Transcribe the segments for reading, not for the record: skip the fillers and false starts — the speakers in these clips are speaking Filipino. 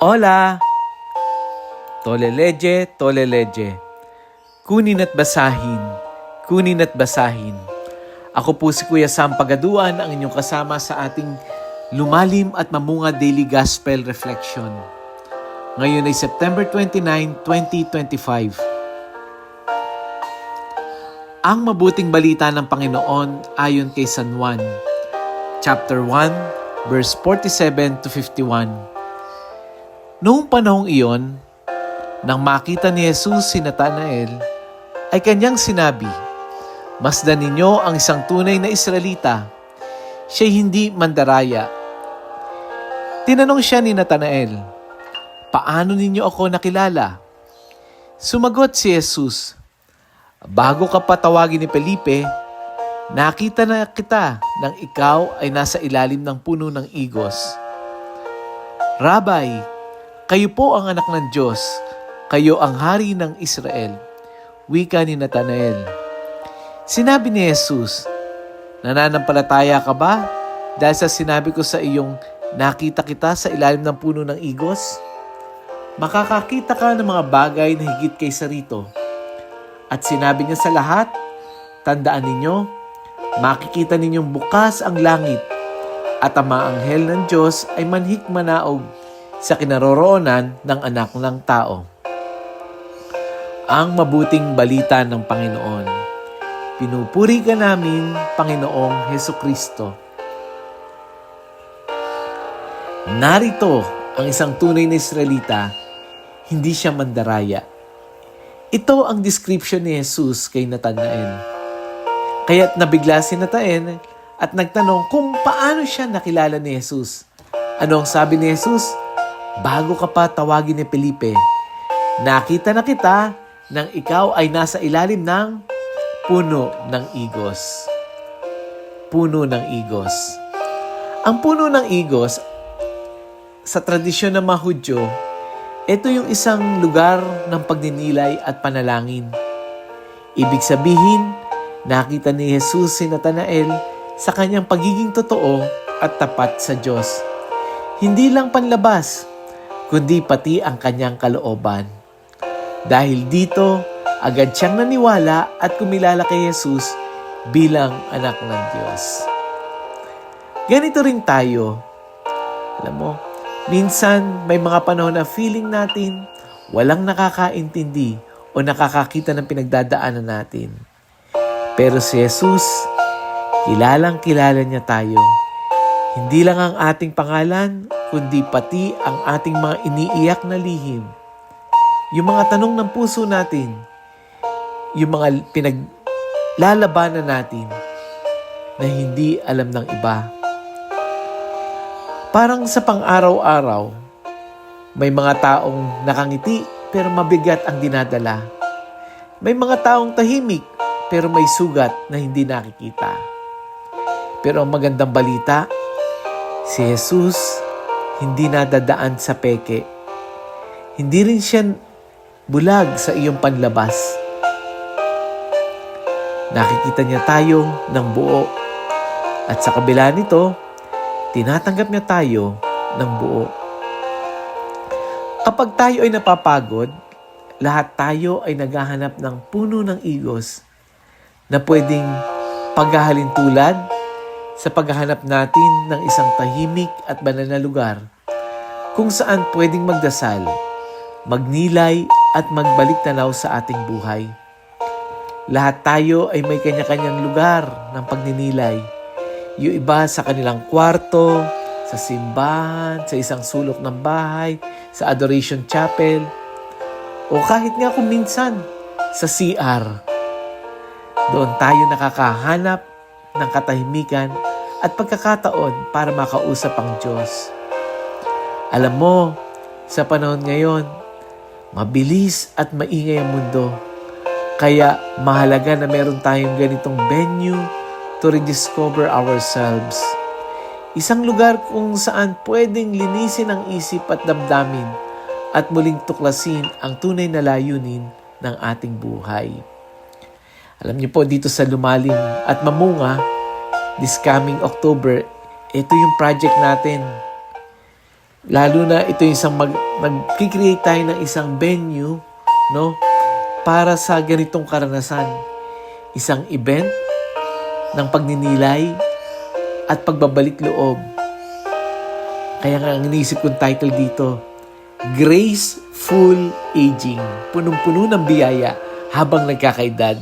Hola! Toleleje, toleleje. Kunin at basahin, kunin at basahin. Ako po si Kuya Sam Pagaduan, ang inyong kasama sa ating lumalim at mamunga Daily Gospel Reflection. Ngayon ay September 29, 2025. Ang mabuting balita ng Panginoon ayon kay San Juan, chapter 1, verse 47 to 51. Noong panahong iyon, nang makita ni Jesus si Natanael, ay kanyang sinabi, "Masdan ninyo ang isang tunay na Israelita, siya'y hindi mandaraya." Tinanong siya ni Natanael, "Paano ninyo ako nakilala?" Sumagot si Jesus, "Bago ka patawagin ni Felipe, nakita na kita nang ikaw ay nasa ilalim ng puno ng igos." "Rabay, kayo po ang anak ng Diyos, kayo ang hari ng Israel," wika ni Natanael. Sinabi ni Jesus, "Nananampalataya ka ba dahil sa sinabi ko sa iyong nakita kita sa ilalim ng puno ng igos? Makakakita ka ng mga bagay na higit kaysa rito." At sinabi niya sa lahat, "Tandaan ninyo, makikita ninyong bukas ang langit at ang mga anghel ng Diyos ay manhik manaog sa kinaroroonan ng anak ng tao." Ang mabuting balita ng Panginoon. Pinupuri ka namin, Panginoong Hesukristo. Narito ang isang tunay na Israelita, hindi siya mandaraya. Ito ang description ni Jesus kay Natanael. Kaya't nabigla si Natanael at nagtanong kung paano siya nakilala ni Jesus. Ano ang sabi ni Jesus? "Bago ka pa tawagin ni Felipe, nakita na kita nang ikaw ay nasa ilalim ng puno ng igos." Puno ng igos. Ang puno ng igos, sa tradisyon ng mga Hudyo, ito yung isang lugar ng pagninilay at panalangin. Ibig sabihin, nakita ni Jesus si Natanael sa kanyang pagiging totoo at tapat sa Diyos. Hindi lang panlabas, kundi pati ang kanyang kalooban. Dahil dito, agad siyang naniwala at kumilala kay Jesus bilang anak ng Diyos. Ganito rin tayo. Alam mo, minsan may mga panahon na feeling natin walang nakakaintindi o nakakakita ng pinagdadaanan natin. Pero si Jesus, kilalang kilala niya tayo. Hindi lang ang ating pangalan, kundi pati ang ating mga iniiyak na lihim. Yung mga tanong ng puso natin, yung mga pinaglalabanan natin na hindi alam ng iba. Parang sa pang-araw-araw, may mga taong nakangiti pero mabigat ang dinadala. May mga taong tahimik pero may sugat na hindi nakikita. Pero ang magandang balita, si Jesus hindi nadadaan sa peke. Hindi rin siya bulag sa iyong panlabas. Nakikita niya tayo ng buo. At sa kabila nito, tinatanggap niya tayo ng buo. Kapag tayo ay napapagod, lahat tayo ay naghahanap ng puno ng igos na pwedeng paghahalintulad sa paghahanap natin ng isang tahimik at banal na lugar kung saan pwedeng magdasal, magnilay at magbalik tanaw sa ating buhay. Lahat tayo ay may kanya-kanyang lugar ng pagninilay. Yung iba sa kanilang kwarto, sa simbahan, sa isang sulok ng bahay, sa adoration chapel, o kahit nga kung minsan sa CR. Doon tayo nakakahanap ng katahimikan at pagkakataon para makausap ang Diyos. Alam mo, sa panahon ngayon, mabilis at maingay ang mundo. Kaya mahalaga na meron tayong ganitong venue to rediscover ourselves. Isang lugar kung saan pwedeng linisin ang isip at damdamin at muling tuklasin ang tunay na layunin ng ating buhay. Alam niyo po, dito sa Lumalim at Mamunga, this coming October, ito yung project natin. Lalo na ito yung isang nag-create tayo ng isang venue, no? Para sa ganitong karanasan. Isang event ng pagninilay at pagbabalik loob. Kaya nga ang iniisip kong title dito, Graceful Aging. Punong-puno ng biyaya habang nagkakaedad.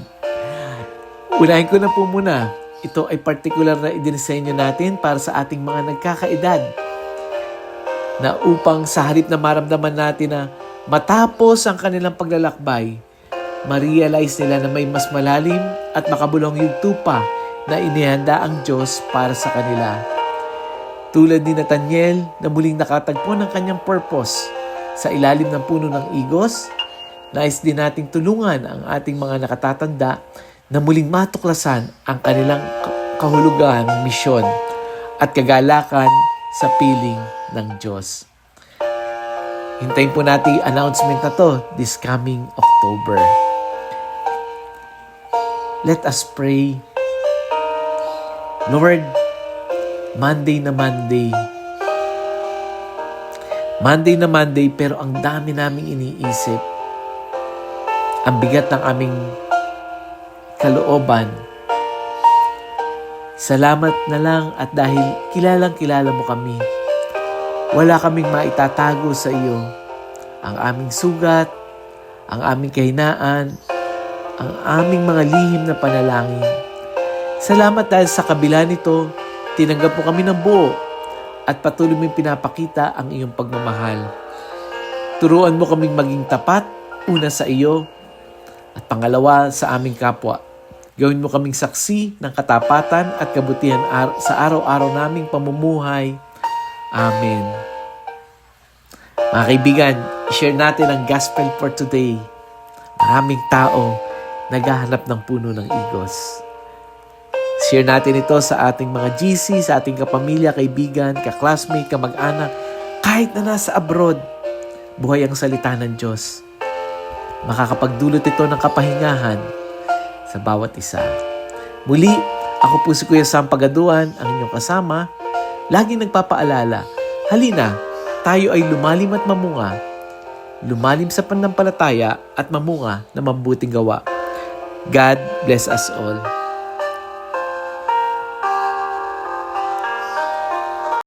Unahin ko na po muna. Ito ay particular na idinisenyo natin para sa ating mga nagkakaedad. Na upang sa halip na maramdaman natin na matapos ang kanilang paglalakbay, ma-realize nila na may mas malalim at makabulong yugto pa na inihanda ang Diyos para sa kanila. Tulad ni Nathaniel na muling nakatagpo ng kanyang purpose sa ilalim ng puno ng igos, nais din nating tulungan ang ating mga nakatatanda na muling matuklasan ang kanilang kahulugan, misyon at kagalakan sa piling ng Diyos. Hintayin po natin yung announcement na to this coming October. Let us pray. Lord, Monday na Monday. Monday na Monday pero ang dami naming iniisip. Ang bigat ng aming kalooban. Salamat na lang at dahil kilalang-kilala mo kami, wala kaming maitatago sa iyo. Ang aming sugat, ang aming kahinaan, ang aming mga lihim na panalangin. Salamat dahil sa kabila nito, tinanggap mo kami ng buo at patuloy mo pinapakita ang iyong pagmamahal. Turuan mo kaming maging tapat, una sa iyo at pangalawa sa aming kapwa. Gawin mo kaming saksi ng katapatan at kabutihan sa araw-araw naming pamumuhay. Amen. Mga kaibigan, share natin ang gospel for today. Maraming tao naghahanap ng puno ng igos. Share natin ito sa ating mga GC, sa ating kapamilya, kaibigan, kaklasmate, kamag-anak, kahit na nasa abroad. Buhay ang salita ng Diyos. Makakapagdulot ito ng kapahingahan sa bawat isa. Muli, ako po si Kuya Sam Pagaduan, ang inyong kasama. Laging nagpapaalala, halina, tayo ay lumalim at mamunga. Lumalim sa pananampalataya at mamunga na mabuting gawa. God bless us all.